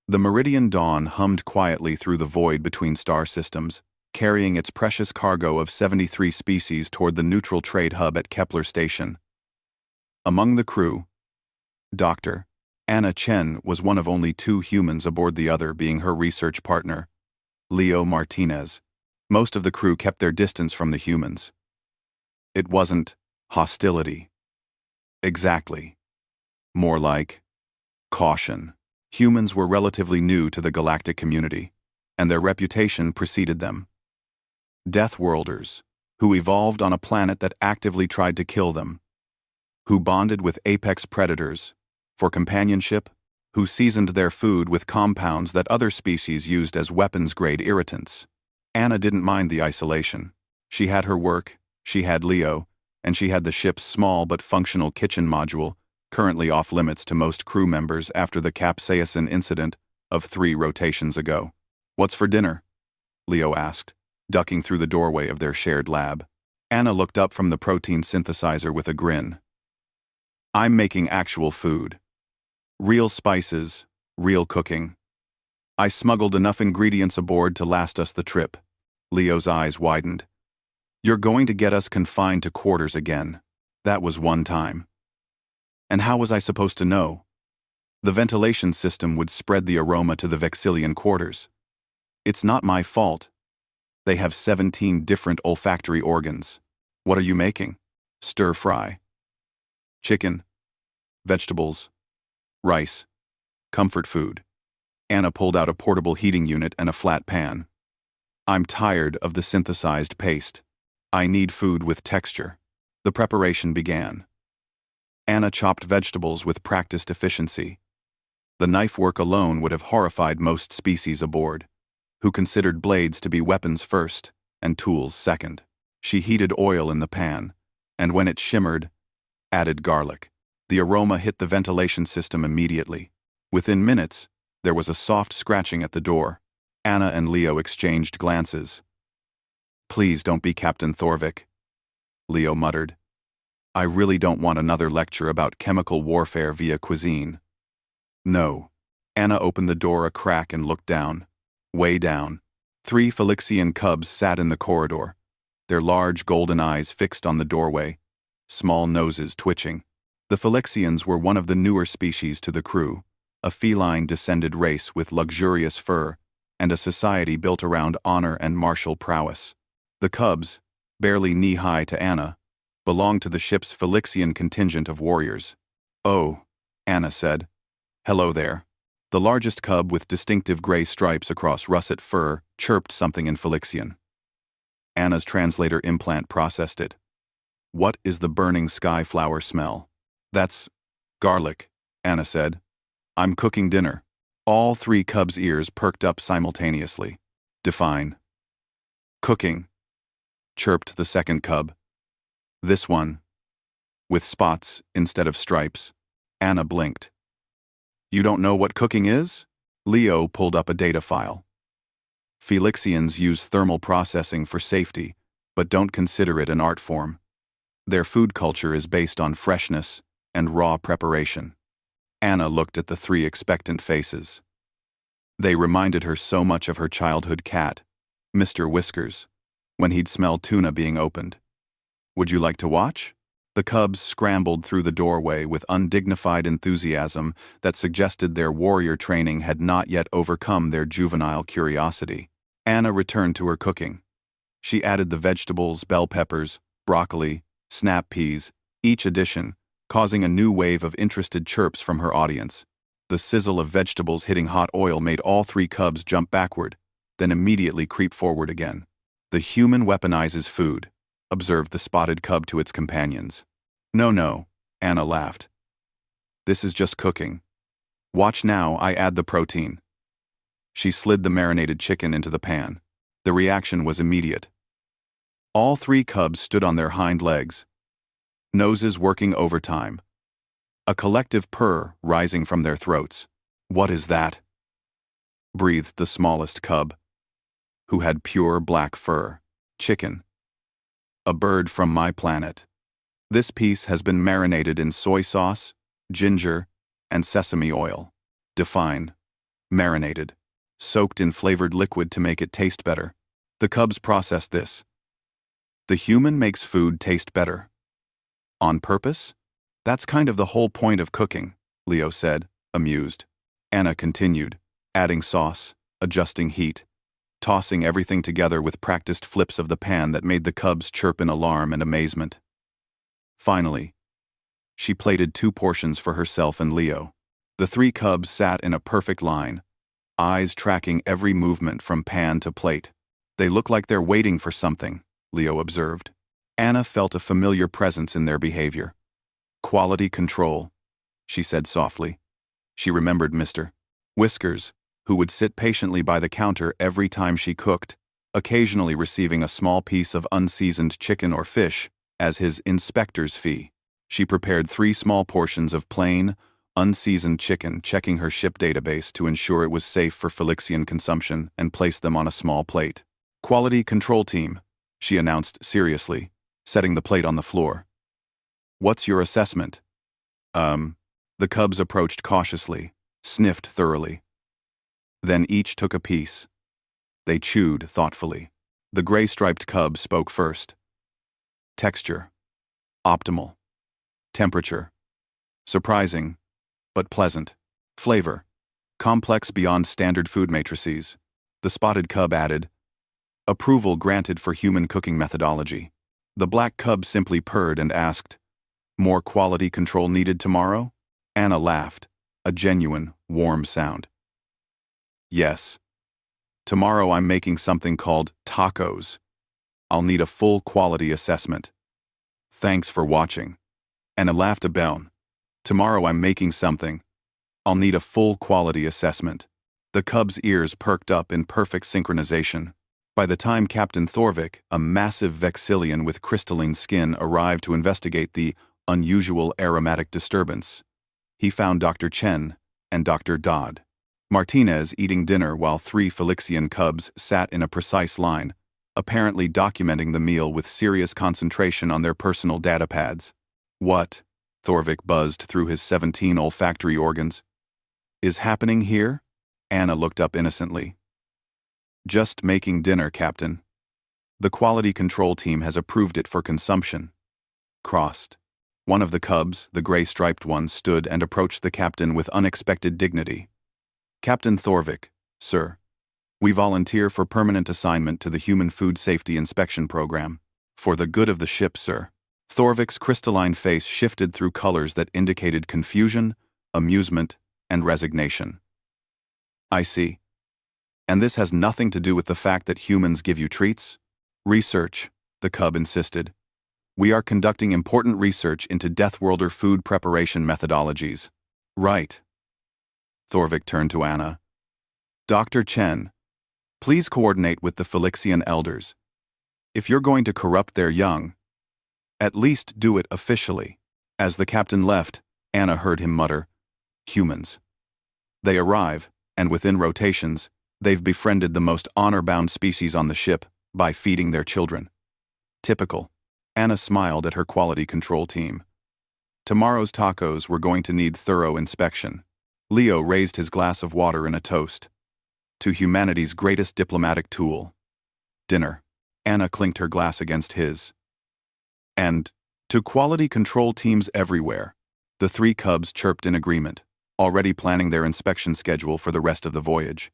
The Meridian Dawn hummed quietly through the void between star systems, carrying its precious cargo of 73 species toward the neutral trade hub at Kepler Station. Among the crew, Dr. Anna Chen was one of only 2 humans aboard, the other being her research partner, Leo Martinez. Most of the crew kept their distance from the humans. It wasn't hostility. Exactly. More like caution. Humans were relatively new to the galactic community, and their reputation preceded them. Deathworlders, who evolved on a planet that actively tried to kill them, who bonded with apex predators for companionship, who seasoned their food with compounds that other species used as weapons-grade irritants. Anna didn't mind the isolation. She had her work, she had Leo, and she had the ship's small but functional kitchen module, currently off-limits to most crew members after the capsaicin incident of 3 rotations ago. "What's for dinner?" Leo asked, ducking through the doorway of their shared lab. Anna looked up from the protein synthesizer with a grin. "I'm making actual food. Real spices, real cooking. I smuggled enough ingredients aboard to last us the trip." Leo's eyes widened. "You're going to get us confined to quarters again. That was one time. And how was I supposed to know? The ventilation system would spread the aroma to the Vexillian quarters. It's not my fault. They have 17 different olfactory organs. What are you making?" "Stir fry. Chicken. Vegetables. Rice. Comfort food." Anna pulled out a portable heating unit and a flat pan. "I'm tired of the synthesized paste. I need food with texture." The preparation began. Anna chopped vegetables with practiced efficiency. The knife work alone would have horrified most species aboard, who considered blades to be weapons first and tools second. She heated oil in the pan, and when it shimmered, added garlic. The aroma hit the ventilation system immediately. Within minutes, there was a soft scratching at the door. Anna and Leo exchanged glances. "Please don't be Captain Thorvik," Leo muttered. "I really don't want another lecture about chemical warfare via cuisine." "No." Anna opened the door a crack and looked down. Way down, 3 Felixian cubs sat in the corridor, their large golden eyes fixed on the doorway, small noses twitching. The Felixians were one of the newer species to the crew, a feline-descended race with luxurious fur and a society built around honor and martial prowess. The cubs, barely knee-high to Anna, belonged to the ship's Felixian contingent of warriors. "Oh," Anna said. "Hello there." The largest cub, with distinctive gray stripes across russet fur, chirped something in Felixian. Anna's translator implant processed it. "What is the burning sky flower smell?" "That's garlic," Anna said. "I'm cooking dinner." All 3 cubs' ears perked up simultaneously. "Define." "Cooking," chirped the second cub. "This one. With spots instead of stripes." Anna blinked. "You don't know what cooking is?" Leo pulled up a data file. "Felixians use thermal processing for safety, but don't consider it an art form. Their food culture is based on freshness and raw preparation." Anna looked at the 3 expectant faces. They reminded her so much of her childhood cat, Mr. Whiskers, when he'd smell tuna being opened. "Would you like to watch?" The cubs scrambled through the doorway with undignified enthusiasm that suggested their warrior training had not yet overcome their juvenile curiosity. Anna returned to her cooking. She added the vegetables, bell peppers, broccoli, snap peas, each addition, causing a new wave of interested chirps from her audience. The sizzle of vegetables hitting hot oil made all 3 cubs jump backward, then immediately creep forward again. "The human weaponizes food," observed the spotted cub to its companions. No, Anna laughed. "This is just cooking. Watch now, I add the protein." She slid the marinated chicken into the pan. The reaction was immediate. All 3 cubs stood on their hind legs, noses working overtime, a collective purr rising from their throats. "What is that?" breathed the smallest cub, who had pure black fur. "Chicken. A bird from my planet. This piece has been marinated in soy sauce, ginger, and sesame oil." "Define." marinated, soaked in flavored liquid to make it taste better. The cubs processed this. The human makes food taste better. On purpose? That's kind of the whole point of cooking, Leo said, amused. Anna continued, adding sauce, adjusting heat, tossing everything together with practiced flips of the pan that made the cubs chirp in alarm and amazement. Finally, she plated 2 portions for herself and Leo. The 3 cubs sat in a perfect line, eyes tracking every movement from pan to plate. They look like they're waiting for something, Leo observed. Anna felt a familiar presence in their behavior. Quality control, she said softly. She remembered Mr. Whiskers, who would sit patiently by the counter every time she cooked, occasionally receiving a small piece of unseasoned chicken or fish as his inspector's fee. She prepared 3 small portions of plain, unseasoned chicken, checking her ship database to ensure it was safe for Felixian consumption, and placed them on a small plate. Quality control team, she announced seriously, setting the plate on the floor. What's your assessment? The cubs approached cautiously, sniffed thoroughly. Then each took a piece. They chewed thoughtfully. The gray-striped cub spoke first. Texture. Optimal. Temperature. Surprising, but pleasant. Flavor. Complex beyond standard food matrices. The spotted cub added, approval granted for human cooking methodology. The black cub simply purred and asked, more quality control needed tomorrow? Anna laughed, a genuine, warm sound. Yes. Tomorrow I'm making something called tacos. I'll need a full quality assessment. Thanks for watching. Anna laughed a bell. Tomorrow I'm making something. I'll need a full quality assessment. The cub's ears perked up in perfect synchronization. By the time Captain Thorvik, a massive Vexillian with crystalline skin, arrived to investigate the unusual aromatic disturbance, he found Dr. Chen and Dr. Dodd Martinez eating dinner while 3 Felixian cubs sat in a precise line, apparently documenting the meal with serious concentration on their personal data pads. What, Thorvik buzzed through his 17 olfactory organs, is happening here? Anna looked up innocently. Just making dinner, Captain. The quality control team has approved it for consumption. Crossed. One of the cubs, the gray-striped one, stood and approached the captain with unexpected dignity. Captain Thorvik, sir. We volunteer for permanent assignment to the Human Food Safety Inspection Program. For the good of the ship, sir. Thorvik's crystalline face shifted through colors that indicated confusion, amusement, and resignation. I see. And this has nothing to do with the fact that humans give you treats? Research, the cub insisted. We are conducting important research into Deathworlder food preparation methodologies. Right. Thorvik turned to Anna. Dr. Chen, please coordinate with the Felixian elders. If you're going to corrupt their young, at least do it officially. As the captain left, Anna heard him mutter, humans. They arrive, and within rotations, they've befriended the most honor-bound species on the ship by feeding their children. Typical. Anna smiled at her quality control team. Tomorrow's tacos were going to need thorough inspection. Leo raised his glass of water in a toast. To humanity's greatest diplomatic tool. Dinner. Anna clinked her glass against his. And to quality control teams everywhere. The 3 cubs chirped in agreement, already planning their inspection schedule for the rest of the voyage.